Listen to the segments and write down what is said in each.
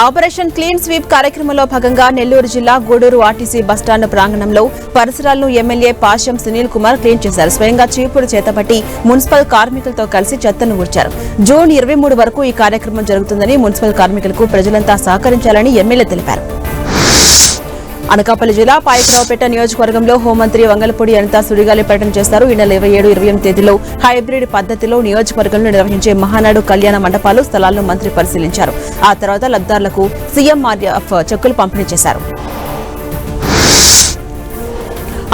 Operation clean sweep కార్యక్రమంలో భాగంగా నెల్లూరు జిల్లా గూడూరు ఆర్టీసీ బస్టాండ్ ప్రాంగణంలో పరిసరాలను ఎమ్మెల్యే పాశం సునీల్ కుమార్ క్లీన్ చేశారు. స్వయంగా చీపురు చేతపట్టి మున్సిపల్ కార్మికులతో కలిసి చెత్తను ఊడ్చారు. జూన్ 23 వరకు ఈ కార్యక్రమం జరుగుతుందని మున్సిపల్ కార్మికులకు ప్రజలంతా సహకరించాలని ఎమ్మెల్యే తెలిపారు. అనకాపల్లి జిల్లా పాయకరావుపేట నియోజకవర్గంలో హోంమంత్రి వంగలపూడి అనిత సుడిగాలి పర్యటన చేస్తారు. ఈ నెల 27, 28 తేదీలో హైబ్రిడ్ పద్దతిలో నియోజకవర్గంలో నిర్వహించే మహానాడు కళ్యాణ మండపాలు స్థలాలను మంత్రి పరిశీలించారు. ఆ తర్వాత లబ్దారులకు సీఎంఆర్ఎఫ్ చెక్కులు పంపిణీ చేశారు.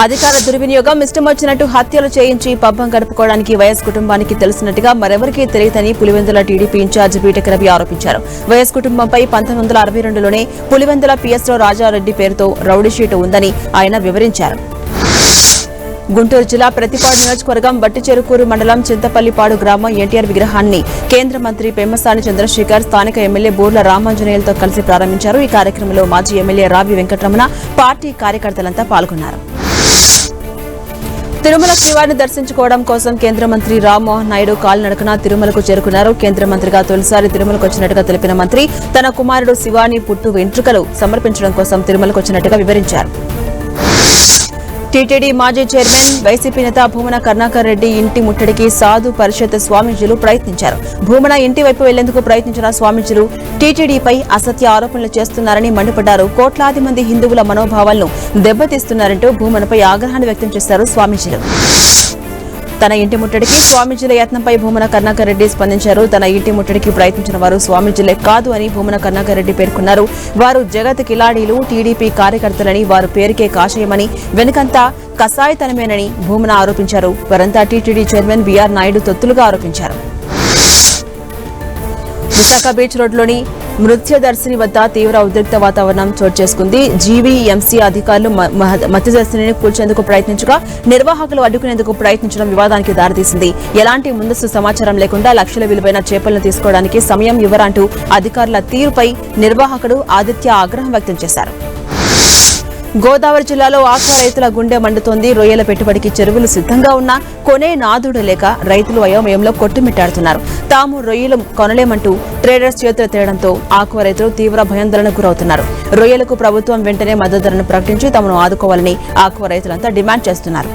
అధికార దుర్వినియోగం, ఇష్టమొచ్చినట్టు హత్యలు చేయించి పబ్బం గడుపుకోవడానికి వైఎస్ కుటుంబానికి తెలిసినట్టుగా మరెవరికీ తెలియదని Pulivendula TDP incharge BTech Ravi ఆరోపించారు. వైఎస్ కుటుంబంపై 1962లోనే పులివెందుల పీఎస్ఓ రాజారెడ్డి పేరుతో రౌడీషీటు ఉందని ఆయన వివరించారు. గుంటూరు జిల్లా ప్రతిపాడు నియోజకవర్గం బట్టిచెరుకూరు మండలం చింతపల్లిపాడు గ్రామం ఎన్టీఆర్ విగ్రహాన్ని కేంద్ర మంత్రి పెమ్మసాని చంద్రశేఖర్ స్థానిక ఎమ్మెల్యే బూర్ల రామాంజనేయులతో కలిసి ప్రారంభించారు. ఈ కార్యక్రమంలో మాజీ ఎమ్మెల్యే రావి వెంకటరమణ, పార్టీ కార్యకర్తలంతా పాల్గొన్నారు. తిరుమల శ్రీవారిని దర్శించుకోవడం కోసం కేంద్ర మంత్రి రామ్మోహన్ నాయుడు కాలినడకన తిరుమలకు చేరుకున్నారు. కేంద్ర మంత్రిగా తొలిసారి తిరుమలకు వచ్చినట్టుగా తెలిపిన మంత్రి తన కుమారుడు శివాని పుట్టు వెంట్రుకలు సమర్పించడం కోసం తిరుమలకు వచ్చినట్టుగా వివరించారు. టీటీడీ మాజీ చైర్మన్ వైసీపీ నేత భూమన కరుణాకర్ రెడ్డి ఇంటి ముట్టడికి సాధు పరిషత్ స్వామీజీలు ప్రయత్నించారు. భూమన ఇంటి వైపు వెళ్లేందుకు ప్రయత్నించిన స్వామీజీలు టీటీడీపై అసత్య ఆరోపణలు చేస్తున్నారని మండిపడ్డారు. కోట్లాది మంది హిందువుల మనోభావాలను దెబ్బతీస్తున్నారంటూ భూమనపై ఆగ్రహాన్ని వ్యక్తం చేశారు స్వామీజీలు. తన ఇంటి ముట్టడికి స్వామీజీల యత్నంపై భూమన కరుణాకర్ రెడ్డి స్పందించారు. తన ఇంటి ముట్టడికి ప్రయత్నించిన వారు స్వామీజీలే కాదు అని భూమన కరుణాకర్ రెడ్డి పేర్కొన్నారు. వారు జగత్ కిలాడీలు, టీడీపీ కార్యకర్తలని, వారు పేరుకే కాషాయమని, వెనుకంతా కసాయితనమేనని భూమన ఆరోపించారు. వారంతా టీటీడీ చైర్మన్ బీఆర్ నాయుడు తొత్తులుగా ఆరోపించారు. విశాఖ బీచ్ రోడ్లోని మృత్యదర్శిని వద్ద తీవ్ర ఉద్రిక్త వాతావరణం చోటు చేసుకుంది. జీవీఎంసీ అధికారులు మత్స్యదర్శినిని కూల్చేందుకు ప్రయత్నించగా నిర్వాహకులు అడ్డుకునేందుకు ప్రయత్నించడం వివాదానికి దారితీసింది. ఎలాంటి ముందస్తు సమాచారం లేకుండా లక్షల విలువైన చేపలను తీసుకోవడానికి సమయం ఇవ్వరంటూ అధికారుల తీరుపై నిర్వాహకుడు ఆదిత్య ఆగ్రహం వ్యక్తం చేశారు. గోదావరి జిల్లాలో ఆక్వా రైతుల గుండె మండుతోంది. రొయ్యల పెట్టుబడికి చెరువులు సిద్ధంగా ఉన్నా కొనే నాదుడు లేక రైతులు అయోమయంలో కొట్టుమిట్టాడుతున్నారు. తాము రొయ్యలు కొనలేమంటూ ట్రేడర్స్ చేతులు తేయడంతో ఆక్వా రైతులు తీవ్ర భయాందోళనకు గురవుతున్నారు. రొయ్యలకు ప్రభుత్వం వెంటనే మద్దతు ధరను ప్రకటించి తమను ఆదుకోవాలని ఆక్వా రైతులంతా డిమాండ్ చేస్తున్నారు.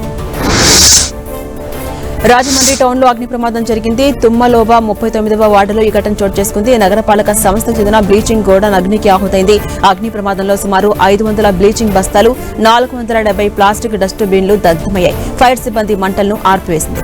రాజమండ్రి టౌన్లో అగ్ని ప్రమాదం జరిగింది. తుమ్మలోబా 39వ వార్డులో ఈ ఘటన చోటు చేసుకుంది. నగరపాలక సంస్థకు చెందిన బ్లీచింగ్ గోడౌన్ అగ్నికి ఆహుతైంది. అగ్ని ప్రమాదంలో సుమారు 500 బ్లీచింగ్ బస్తాలు, 470 ప్లాస్టిక్ డస్ట్ బిన్లు దగ్ధమయ్యాయి. ఫైర్ సిబ్బంది మంటలను ఆర్పివేసింది.